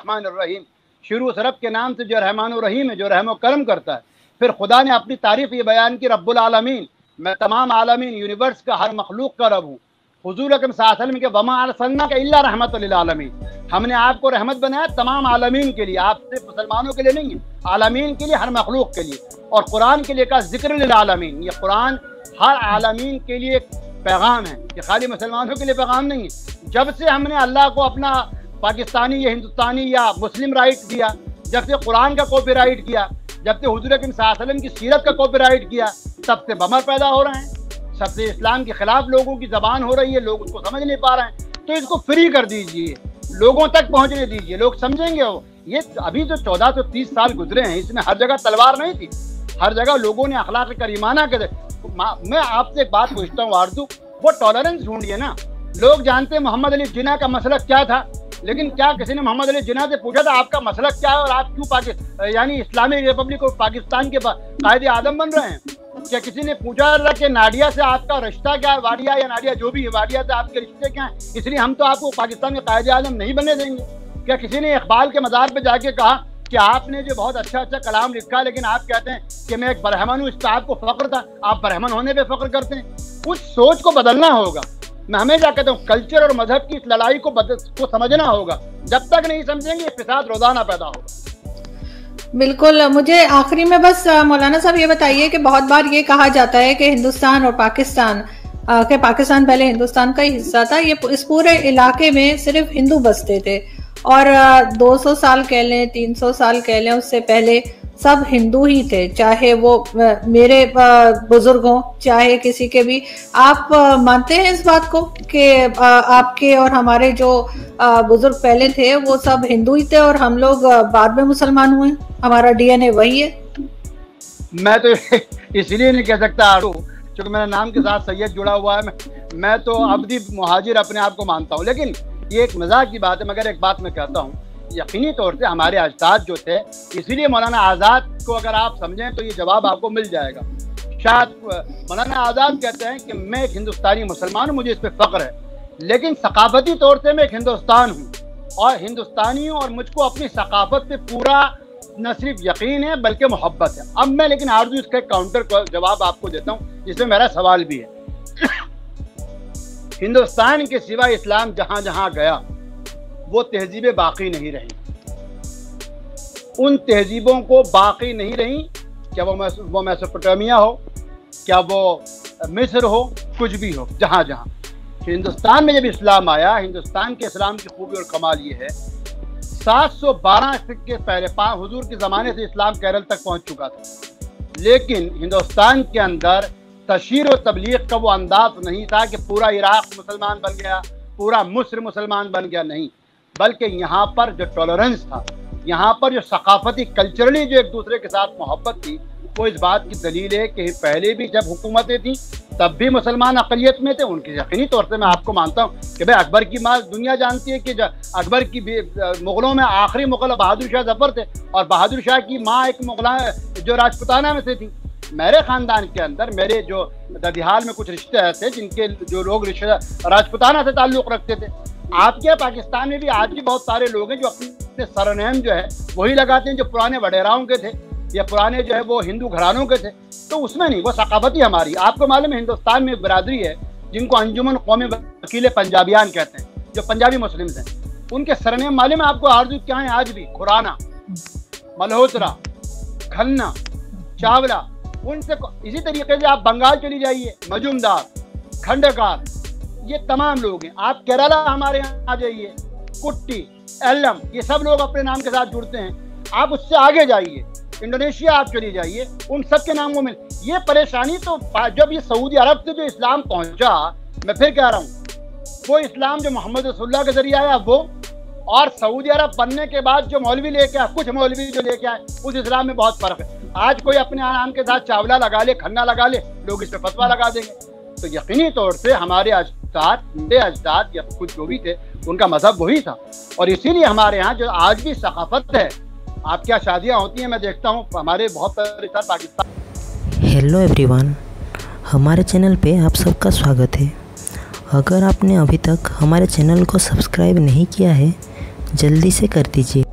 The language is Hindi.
रहमानिर्रहीम, शुरू उस रब के नाम से जो रहमान और रहीम है, जो रहम और करम करता है। फिर खुदा ने अपनी तारीफ ये बयान की, रब्बुल आलमीन, मैं तमाम आलमीन यूनिवर्स का, हर मखलूक का रब हूँ। हुजूर अकरम सल्लल्लाहु अलैहि वसल्लम के वमा अरसलनाका इल्ला रहमतल लिल आलमीन, हमने आपको रहमत बनाया तमाम आलमीन के लिए, आप सिर्फ मुसलमानों के लिए नहीं है, आलमीन के लिए, हर मखलूक के लिए। और कुरान के लिए का जिक्र लिल आलमीन, ये कुरान हर आलमीन के लिए एक पैगाम है, ये खाली मुसलमानों के लिए पैगाम नहीं है। जब से हमने अल्लाह को अपना पाकिस्तानी या हिंदुस्तानी या मुस्लिम राइट दिया, जब से कुरान का कॉपीराइट किया, जब से हुजूर अकरम सल्लल्लाहु अलैहि वसल्लम की सीरत का कॉपीराइट किया, तब से बमर पैदा हो रहे हैं, सबसे इस्लाम के खिलाफ लोगों की जबान हो रही है, लोग उसको समझ नहीं पा रहे हैं। तो इसको फ्री कर दीजिए, लोगों तक पहुंचने दीजिए, लोग समझेंगे। वो ये अभी जो 1430 साल गुजरे हैं, इसमें हर जगह तलवार नहीं थी, हर जगह लोगों ने अखलाक करीमाना के। मैं आपसे एक बात पूछता हूँ आरज़ू, वो टॉलरेंस ढूंढिए ना। लोग जानते हैं मोहम्मद अली जिन्ना का मसलक क्या था, लेकिन क्या किसी ने मोहम्मद अली जिन्ना से पूछा था आपका मसलक क्या है और आप क्यों यानी इस्लामिक रिपब्लिक और पाकिस्तान के कायदे आदम बन रहे हैं? क्या किसी ने पूछा था कि नाडिया से आपका रिश्ता क्या है, वाडिया या नाडिया जो भी है, वाडिया से आपके रिश्ते क्या हैं, इसलिए हम तो आपको पाकिस्तान के कायदे आदम नहीं बनने देंगे? क्या किसी ने इकबाल के मज़ार पे जाके कहा कि आपने जो बहुत अच्छा अच्छा कलाम लिखा, लेकिन आप कहते हैं कि मैं एक ब्राह्मण हूँ, इस पर आपको फख्र था, आप ब्राह्मण होने पे फख्र करते हैं? कुछ सोच को बदलना होगा। मैं हमेशा कहता हूँ कल्चर और मजहब की इस लड़ाई को समझना होगा, जब तक नहीं समझेंगे ये फिसाद रोजाना पैदा होगा। बिल्कुल। मुझे आखिरी में बस मौलाना साहब ये बताइए कि बहुत बार ये कहा जाता है कि हिंदुस्तान और पाकिस्तान पाकिस्तान पहले हिंदुस्तान का ही हिस्सा था, ये इस पूरे इलाके में सिर्फ हिंदू बसते थे और 200 साल कह लें, 300 साल कह लें, उससे पहले सब हिंदू ही थे, चाहे वो मेरे बुजुर्ग हों चाहे किसी के भी। आप मानते हैं इस बात को कि आपके और हमारे जो बुजुर्ग पहले थे वो सब हिंदू ही थे और हम लोग बाद में मुसलमान हुए, हमारा डीएनए वही है? मैं तो इसलिए नहीं कह सकता क्योंकि मेरा नाम के साथ सैयद जुड़ा हुआ है। मैं तो अब्दी मुहाजिर अपने आप को मानता हूँ, लेकिन ये एक मजाक की बात है। मगर एक बात मैं कहता हूँ, यकीनी तौर से हमारे अजदाद जो थे, इसीलिए मौलाना आज़ाद को अगर आप समझें तो ये जवाब आपको मिल जाएगा। शायद मौलाना आज़ाद कहते हैं कि मैं एक हिंदुस्तानी मुसलमान हूँ, मुझे इस पर फ़ख्र है, लेकिन सकाफती तौर से मैं एक हिंदुस्तान हूँ और हिंदुस्तानी हूँ और मुझको अपनी सकाफत पे पूरा न सिर्फ यकीन है बल्कि मोहब्बत है। अब मैं लेकिन आरज़ू इसका एक काउंटर जवाब आपको देता हूँ, जिसमें मेरा सवाल भी है। हिंदुस्तान के सिवा इस्लाम जहाँ जहाँ गया वो तहजीबें बाकी नहीं रही, उन तहजीबों को बाकी नहीं रही, क्या वो मेसोपोटामिया हो, क्या वो मिस्र हो, कुछ भी हो, जहाँ जहाँ। हिंदुस्तान में जब इस्लाम आया, हिंदुस्तान के इस्लाम की खूबी और कमाल ये है, 712 के पहले हुजूर के ज़माने से इस्लाम केरल तक पहुँच चुका था, लेकिन हिंदुस्तान के अंदर तशहीर और तबलीग का वो अंदाज नहीं था कि पूरा इराक मुसलमान बन गया, पूरा मिस्र मुसलमान बन गया, नहीं। बल्कि यहाँ पर जो टॉलरेंस था, यहाँ पर जो सकाफती कल्चरली जो एक दूसरे के साथ मोहब्बत थी, वो इस बात की दलील है कि पहले भी जब हुकूमतें थीं तब भी मुसलमान अक़लियत में थे। उनकी यकीनी तौर से मैं आपको मानता हूँ कि भाई अकबर की माँ दुनिया जानती है कि अकबर की मुग़लों में आखिरी मुग़ल बहादुर शाह ज़फ़र थे और बहादुर शाह की माँ एक मुग़ला जो राजपुताना में से थी। मेरे ख़ानदान के अंदर मेरे जो ददिहाल में कुछ रिश्ते ऐसे जिनके जो लोग रिश्ते राजपुताना से ताल्लुक़ रखते थे। आपके पाकिस्तान में भी आज भी बहुत सारे लोग हैं जो अपने सरनेम जो है वही लगाते हैं जो पुराने वडेराओं के थे या पुराने जो है वो हिंदू घरानों के थे, तो उसमें नहीं, वो सकाफती हमारी। आपको मालूम है हिंदुस्तान में एक बरादरी है जिनको अंजुमन कौमी वकील पंजाबियान कहते हैं, जो पंजाबी मुस्लिम्स हैं। उनके सरनेम मालूम है आपको आरज़ू क्या है? आज भी खुराना, मल्होत्रा, खन्ना, चावला। उनसे इसी तरीके से आप बंगाल चली जाइए, मजूमदार, खंडकार, ये तमाम लोग हैं। आप केरला हमारे यहाँ आ जाइए, कुट्टी, एल्लम, ये सब लोग अपने नाम के साथ जुड़ते हैं। आप उससे आगे जाइए, इंडोनेशिया आप चली जाइए, उन सब के नामों में ये परेशानी। तो जब ये सऊदी अरब से जो इस्लाम पहुंचा, मैं फिर कह रहा हूँ, वो इस्लाम जो मोहम्मद रसूलुल्लाह के जरिए आया वो, और सऊदी अरब बनने के बाद जो मौलवी लेके आए, कुछ मौलवी जो लेके आए, उस इस्लाम में बहुत फ़र्क है। आज कोई अपने नाम के साथ चावला लगा ले, खन्ना लगा ले, लोग इस पर फतवा लगा देंगे। तो यकीनी तौर से हमारे अजदाद या कुछ जो भी थे उनका मजहब वही था, और इसीलिए हमारे यहाँ जो आज भी सकाफत है। आप क्या शादियाँ होती हैं, मैं देखता हूँ हमारे बहुत सारे पाकिस्तान। हेलो एवरीवन, हमारे चैनल पे आप सबका स्वागत है। अगर आपने अभी तक हमारे चैनल को सब्सक्राइब नहीं किया है, जल्दी से कर दीजिए।